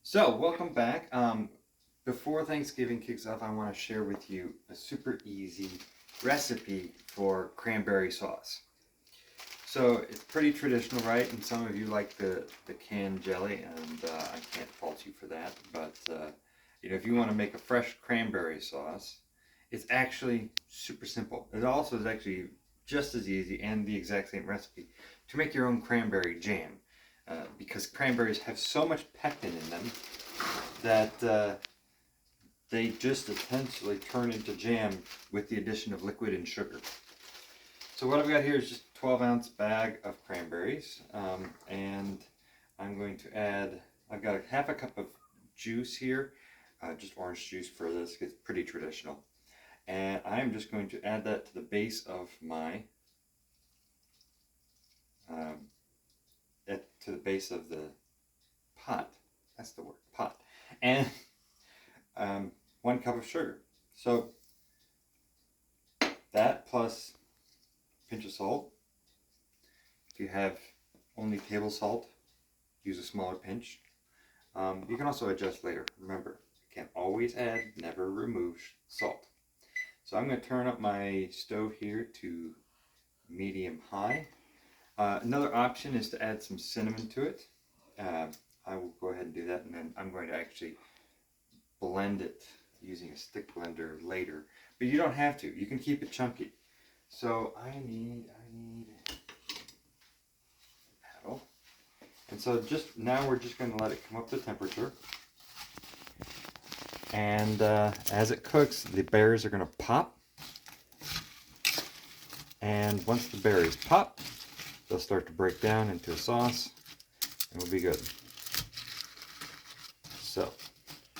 So, welcome back. Before Thanksgiving kicks off, I want to share with you a super easy recipe for cranberry sauce. So, it's pretty traditional, right? And some of you like the canned jelly, and I can't fault you for that. But, if you want to make a fresh cranberry sauce, it's actually super simple. It also is actually just as easy and the exact same recipe to make your own cranberry jam. Because cranberries have so much pectin in them that they just essentially turn into jam with the addition of liquid and sugar. So what I've got here is just a 12-ounce bag of cranberries, and I'm going to add, I've got a half a cup of juice here, just orange juice for this, it's pretty traditional. And I'm just going to add that to the base of my, to the base of the pot. That's the word, pot. And 1 cup of sugar. So that plus a pinch of salt. If you have only table salt, use a smaller pinch. You can also adjust later. Remember, you can't always add, never remove salt. So I'm going to turn up my stove here to medium high. Another option is to add some cinnamon to it. I will go ahead and do that, and then I'm going to actually blend it using a stick blender later. But you don't have to. You can keep it chunky. So I need a paddle. And so just now we're just going to let it come up to temperature. And as it cooks, the berries are going to pop. And once the berries pop, they'll start to break down into a sauce, and we'll be good. So,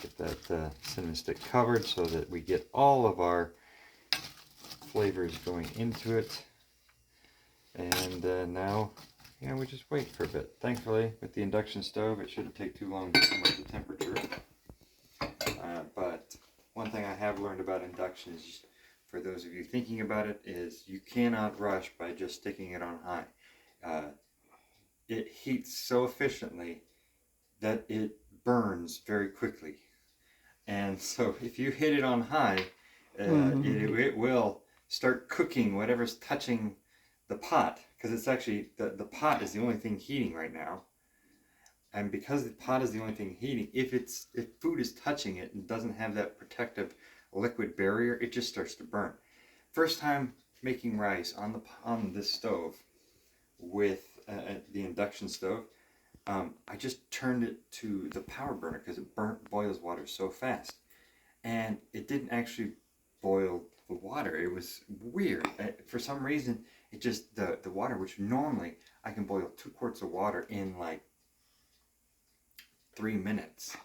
get that cinnamon stick covered so that we get all of our flavors going into it. And now, we just wait for a bit. Thankfully, with the induction stove, it shouldn't take too long to come up to temperature. But one thing I have learned about induction is, for those of you thinking about it, is you cannot rush by just sticking it on high. It heats so efficiently that it burns very quickly. And so if you hit it on high, it will start cooking whatever's touching the pot, because it's actually, the pot is the only thing heating right now. And because the pot is the only thing heating, if food is touching it and doesn't have that protective liquid barrier, it just starts to burn. First time making rice on this stove with the induction stove, I just turned it to the power burner because it boils water so fast, and it didn't actually boil the water. It was weird. For some reason, it just the water, which normally I can boil 2 quarts of water in like 3 minutes.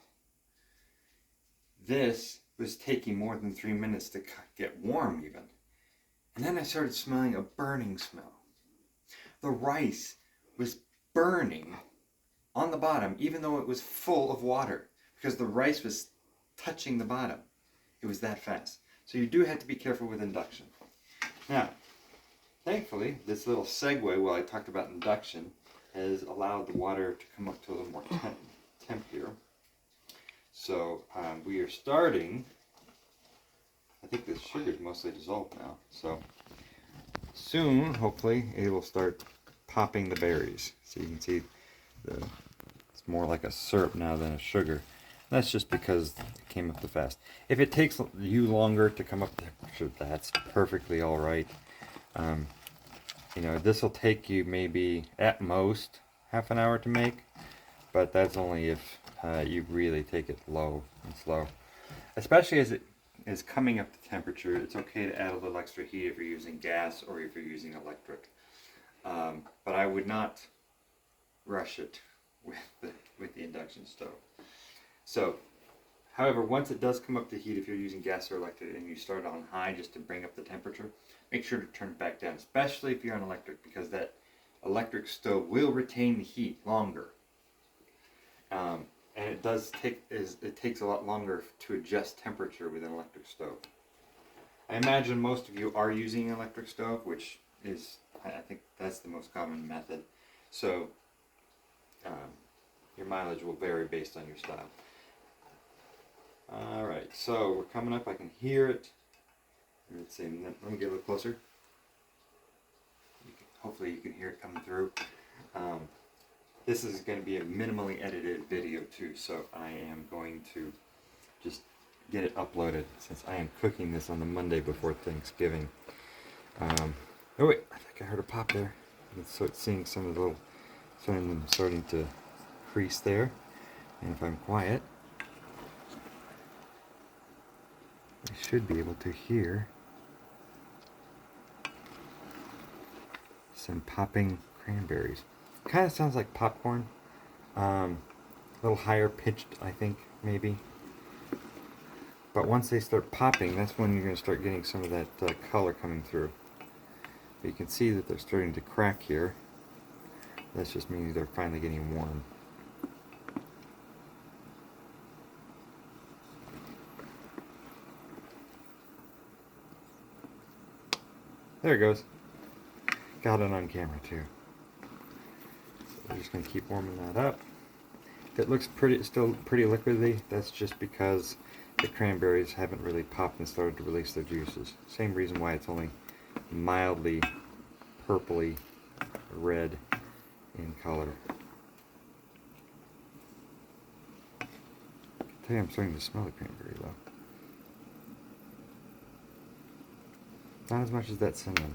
This was taking more than 3 minutes to get warm even. And then I started smelling a burning smell. The rice was burning on the bottom, even though it was full of water, because the rice was touching the bottom. It was that fast. So you do have to be careful with induction. Now, thankfully, this little segue while I talked about induction has allowed the water to come up to a little more temp here. So we are starting, I think the sugar is mostly dissolved now, so soon, hopefully, it will start popping the berries. So you can see it's more like a syrup now than a sugar. That's just because it came up too fast. If it takes you longer to come up to temperature, that's perfectly all right. This will take you maybe at most half an hour to make, but that's only if you really take it low and slow. Especially as it is coming up to temperature, it's okay to add a little extra heat if you're using gas or if you're using electric. But I would not rush it with the induction stove. So, however, once it does come up to heat, if you're using gas or electric and you start on high just to bring up the temperature, make sure to turn it back down, especially if you're on electric, because that electric stove will retain the heat longer. And it takes a lot longer to adjust temperature with an electric stove. I imagine most of you are using an electric stove, which is, I think that's the most common method. So your mileage will vary based on your style. All right, so we're coming up. I can hear it. Let's see. Let me get a little closer. Hopefully you can hear it coming through. This is going to be a minimally edited video too, so I am going to just get it uploaded since I am cooking this on the Monday before Thanksgiving. Oh wait, I think I heard a pop there. So it's seeing some of them starting to crease there. And if I'm quiet, I should be able to hear some popping cranberries. Kind of sounds like popcorn. A little higher pitched, I think, maybe. But once they start popping, that's when you're going to start getting some of that color coming through. But you can see that they're starting to crack here. That just means they're finally getting warm. There it goes. Got it on camera too. So we're just going to keep warming that up. If it looks still pretty liquidy, that's just because the cranberries haven't really popped and started to release their juices. Same reason why it's only mildly purpley red in color. I can tell you I'm starting to smell the cranberry though. Not as much as that cinnamon.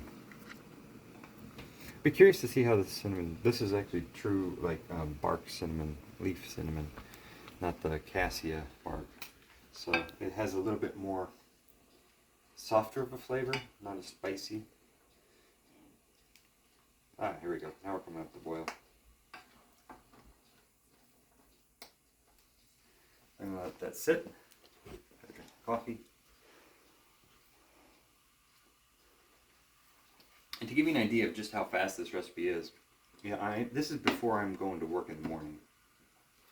Be curious to see how the cinnamon, this is actually true like bark cinnamon, leaf cinnamon, not the cassia bark. So it has a little bit more softer of a flavor, not as spicy. Ah, here we go. Now we're coming up to boil. I'm going to let that sit. Drink coffee. And to give you an idea of just how fast this recipe is, this is before I'm going to work in the morning.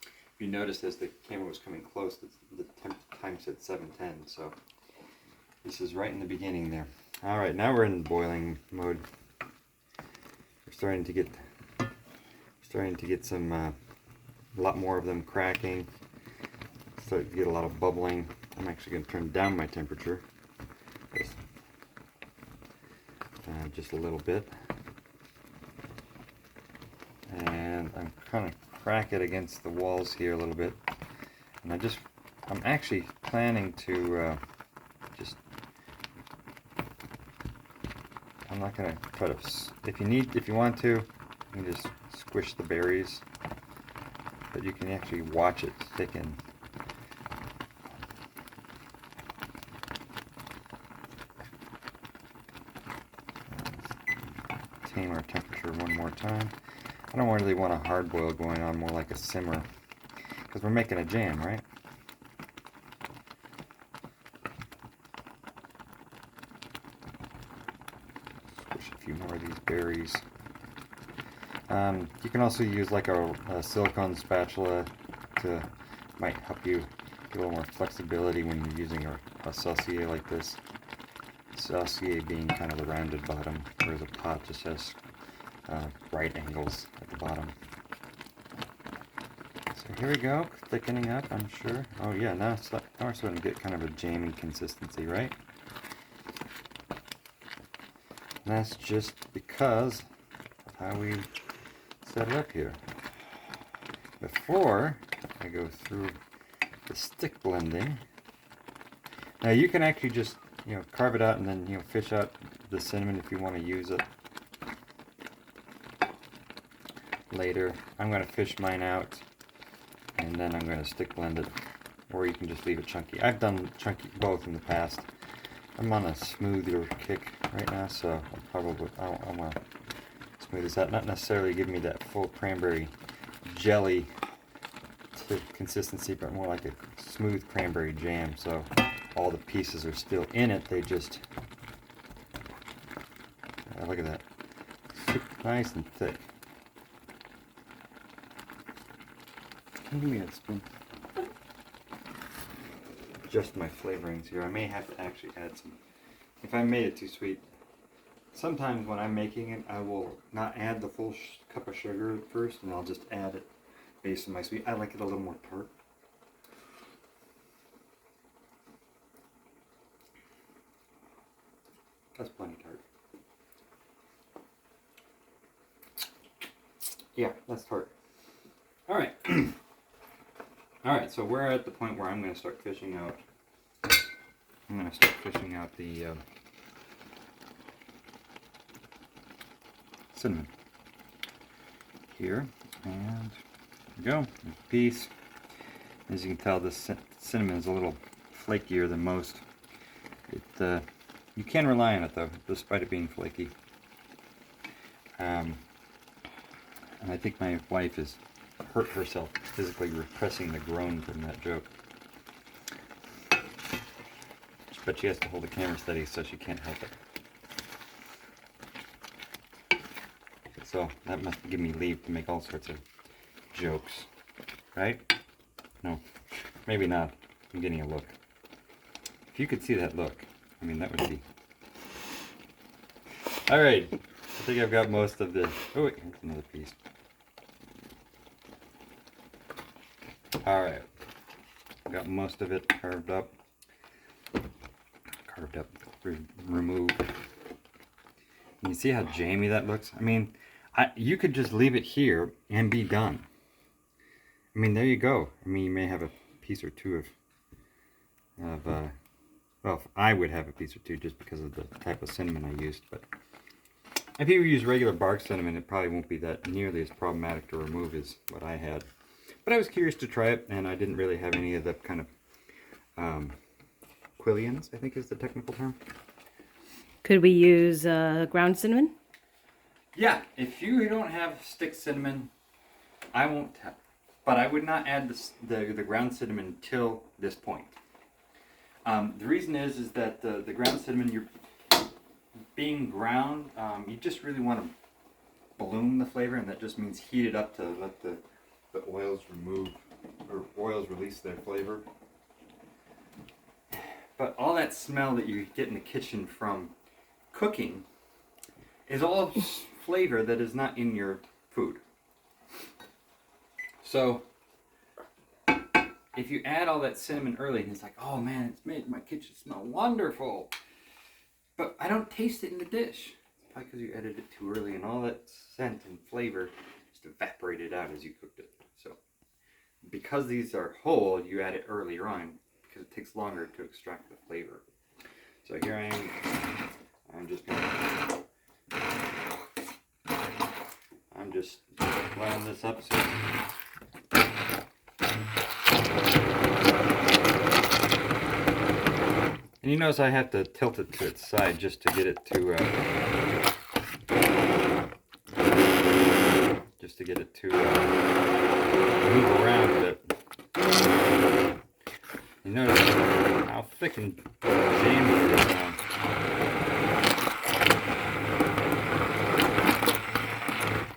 If you noticed as the camera was coming close, the time said 7:10, so this is right in the beginning there. All right, now we're in boiling mode. We're starting to get some a lot more of them cracking. Starting to get a lot of bubbling. I'm actually going to turn down my temperature just a little bit, and I'm kind of crack it against the walls here a little bit. And I'm actually planning to I'm not going to try to, if you want to, you can just squish the berries, but you can actually watch it thicken. Tame our temperature one more time. I don't really want a hard boil going on, more like a simmer, because we're making a jam, right? Squish a few more of these berries. You can also use like a silicone spatula might help you get a little more flexibility when you're using a saucier like this. Saucier being kind of the rounded bottom, whereas a pot just has right angles at the bottom. So here we go, thickening up, I'm sure. Oh yeah, now we're starting to get kind of a jammy consistency, right? And that's just because of how we set it up here. Before I go through the stick blending, now you can actually just carve it out and then fish out the cinnamon if you want to use it later. I'm going to fish mine out and then I'm going to stick blend it, or you can just leave it chunky. I've done chunky both in the past. I'm on a smoother kick right now, so I want to smooth this out. Not necessarily give me that full cranberry jelly consistency, but more like a smooth cranberry jam. So all the pieces are still in it. They just look at that, nice and thick. Give me that spoon. Just my flavorings here. I may have to actually add some. If I made it too sweet, sometimes when I'm making it, I will not add the full cup of sugar at first, and I'll just add it based on my sweet. I like it a little more tart. That's plenty tart. Yeah, that's tart. All right. All right, so we're at the point where I'm going to start fishing out. I'm going to start fishing out the cinnamon here, and there we go. There's a piece. As you can tell, this cinnamon is a little flakier than most. You can rely on it though, despite it being flaky. And I think my wife has hurt herself physically repressing the groan from that joke. But she has to hold the camera steady so she can't help it. So that must give me leave to make all sorts of jokes, right? No, maybe not. I'm getting a look. If you could see that look, I mean, that would be... Alright, I think I've got most of the... Oh wait, here's another piece. Alright, got most of it carved up, removed. And you see how jammy that looks? I mean, you could just leave it here and be done. I mean, there you go. I mean, you may have a piece or two of well, I would have a piece or two just because of the type of cinnamon I used, but if you use regular bark cinnamon, it probably won't be that nearly as problematic to remove as what I had. But I was curious to try it, and I didn't really have any of the kind of quillions, I think is the technical term. Could we use ground cinnamon? Yeah, if you don't have stick cinnamon, I won't have. But I would not add the ground cinnamon till this point. The reason is that the ground cinnamon, you're being ground, you just really want to bloom the flavor, and that just means heat it up to let the oils release their flavor. But all that smell that you get in the kitchen from cooking is all flavor that is not in your food. So if you add all that cinnamon early and it's like, oh man, it's made my kitchen smell wonderful, but I don't taste it in the dish. It's probably because you added it too early and all that scent and flavor just evaporated out as you cooked it. So because these are whole, you add it earlier on because it takes longer to extract the flavor. So here I am. I'm just blowing this up so and you notice I have to tilt it to its side just to get it to move around a bit. You notice how thick and jammy it is now.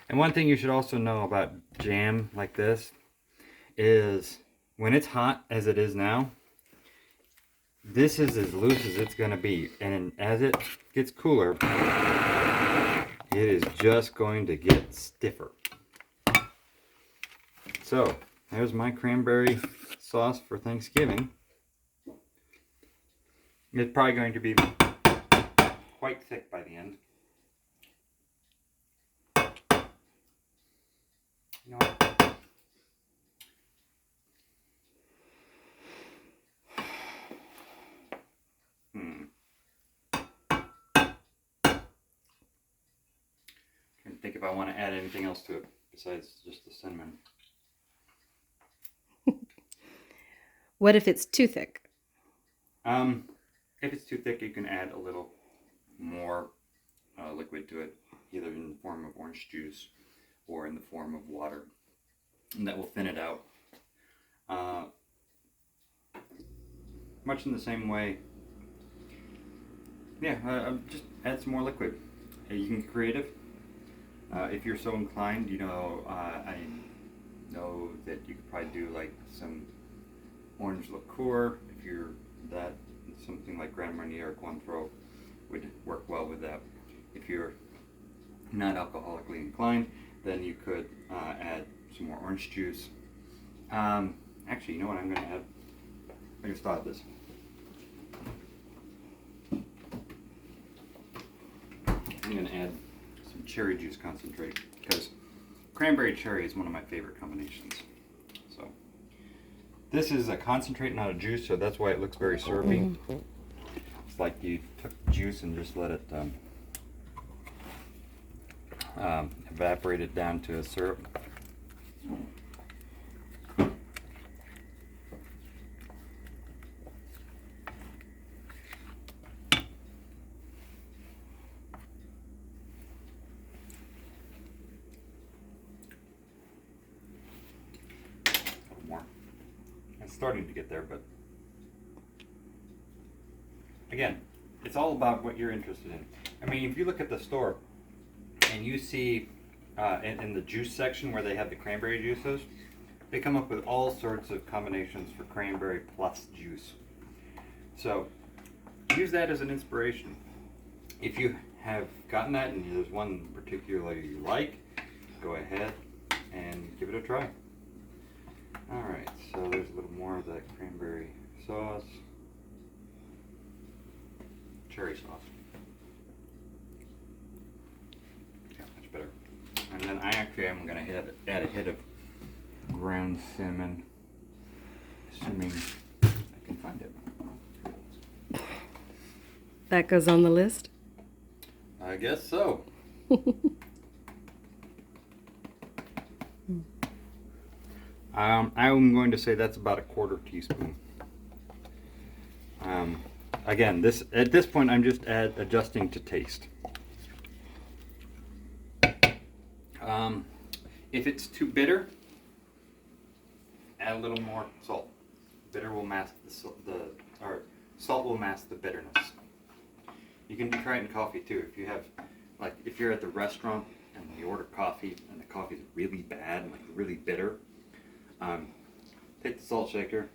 And one thing you should also know about jam like this is when it's hot as it is now, this is as loose as it's going to be, and as it gets cooler, it is just going to get stiffer. So, there's my cranberry sauce for Thanksgiving. It's probably going to be quite thick by the end. You know what? Trying to think if I want to add anything else to it besides just the cinnamon. What if it's too thick? If it's too thick, you can add a little more liquid to it, either in the form of orange juice or in the form of water, and that will thin it out. Much in the same way, yeah, just add some more liquid. You can get creative. If you're so inclined, you know, I know that you could probably do like some orange liqueur. If you're that, something like Grand Marnier or Cointreau would work well with that. If you're not alcoholically inclined, then you could add some more orange juice. Actually, you know what I'm going to add? I just thought of this. I'm going to add some cherry juice concentrate because cranberry cherry is one of my favorite combinations. So this is a concentrate, not a juice, so that's why it looks very syrupy. It's like you took juice and just let it evaporate it down to a syrup. More. It's starting to get there, but again, it's all about what you're interested in. I mean, if you look at the store and you see in the juice section where they have the cranberry juices, they come up with all sorts of combinations for cranberry plus juice. So use that as an inspiration. If you have gotten that and there's one particularly you like, go ahead and give it a try. Alright, so there's a little more of that cranberry sauce. Cherry sauce. Yeah, much better. And then I actually am going to add a hit of ground cinnamon, assuming I can find it. That goes on the list? I guess so. I'm going to say that's about a 1/4 teaspoon. Again, at this point I'm just adjusting to taste. If it's too bitter, add a little more salt. Bitter will mask or salt will mask the bitterness. You can try it in coffee too. If you have, like, if you're at the restaurant and you order coffee and the coffee is really bad and like really bitter, take the salt shaker,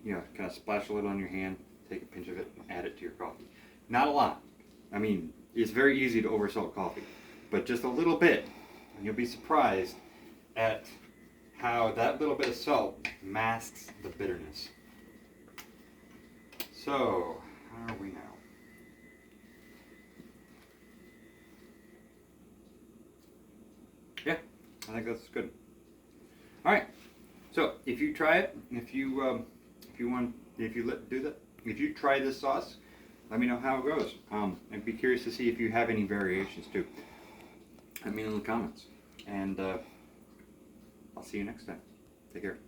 kind of splash a little on your hand, take a pinch of it, and add it to your coffee. Not a lot. I mean, it's very easy to oversalt coffee, but just a little bit, and you'll be surprised at how that little bit of salt masks the bitterness. So, how are we now? Yeah, I think that's good. All right. So if you try it, if you try this sauce, let me know how it goes. I'd be curious to see if you have any variations too. Let me know in the comments, and I'll see you next time. Take care.